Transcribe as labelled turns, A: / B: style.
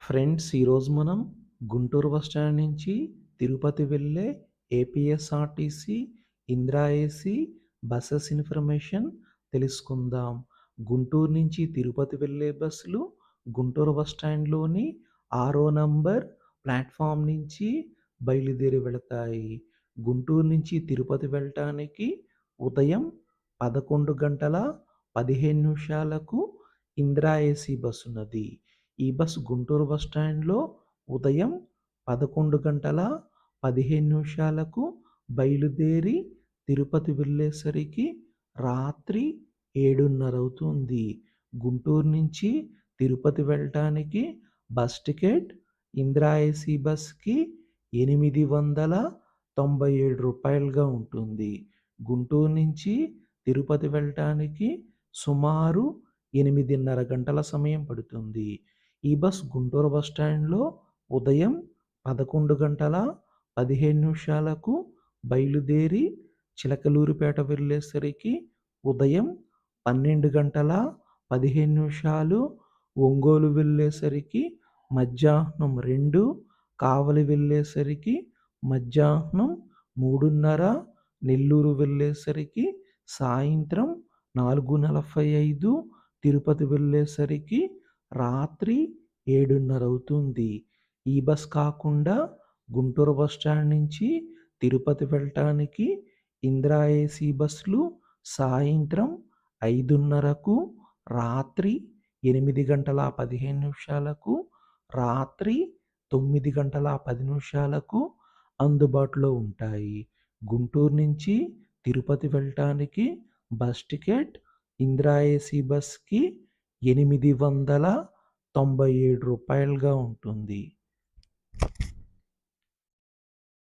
A: Friends, ఈరోజు మనం Guntur bus stand నుంచి తిరుపతి వెళ్ళే APSRTC Indira AC buses information తెలుసుకుందాం. గుంటూరు నుంచి తిరుపతి వెళ్ళే బస్సులు గుంటూరు బస్ స్టాండ్లోని 6వ నంబర్ ప్లాట్ఫామ్ నుంచి బయలుదేరి వెళతాయి. గుంటూరు నుంచి తిరుపతి వెళ్ళటానికి ఉదయం 11:15 ఇందిరా ఏసీ బస్సు ఉన్నది. ఈ బస్సు గుంటూరు బస్ స్టాండ్లో ఉదయం 11:15 బయలుదేరి తిరుపతి వెళ్ళేసరికి రాత్రి 7:30 అవుతుంది. గుంటూరు నుంచి తిరుపతి వెళ్ళటానికి బస్ టికెట్ ఇందిరా ఏసీ బస్కి రూ. 897గా ఉంటుంది. గుంటూరు నుంచి తిరుపతి వెళ్ళటానికి సుమారు 8:30 గంటల సమయం పడుతుంది. ఈ బస్ గుంటూరు బస్ స్టాండ్లో ఉదయం 11:15 బయలుదేరి చిలకలూరిపేట వెళ్ళేసరికి ఉదయం 12:15, ఒంగోలు వెళ్ళేసరికి మధ్యాహ్నం 2, కావలి వెళ్ళేసరికి మధ్యాహ్నం 3:30, నెల్లూరు వెళ్ళేసరికి సాయంత్రం 4:45, తిరుపతి వెళ్ళేసరికి రాత్రి 7:30 అవుతుంది. ఈ బస్ కాకుండా గుంటూరు బస్ స్టాండ్ నుంచి తిరుపతి వెళ్ళటానికి ఇందిరా ఏసీ బస్సులు సాయంత్రం 5:30, రాత్రి 8:15, రాత్రి 9:10 అందుబాటులో ఉంటాయి. గుంటూరు నుంచి తిరుపతి వెళ్ళటానికి బస్ టికెట్ ఇందిరా ఏసీ బస్కి రూ. 897గా ఉంటుంది.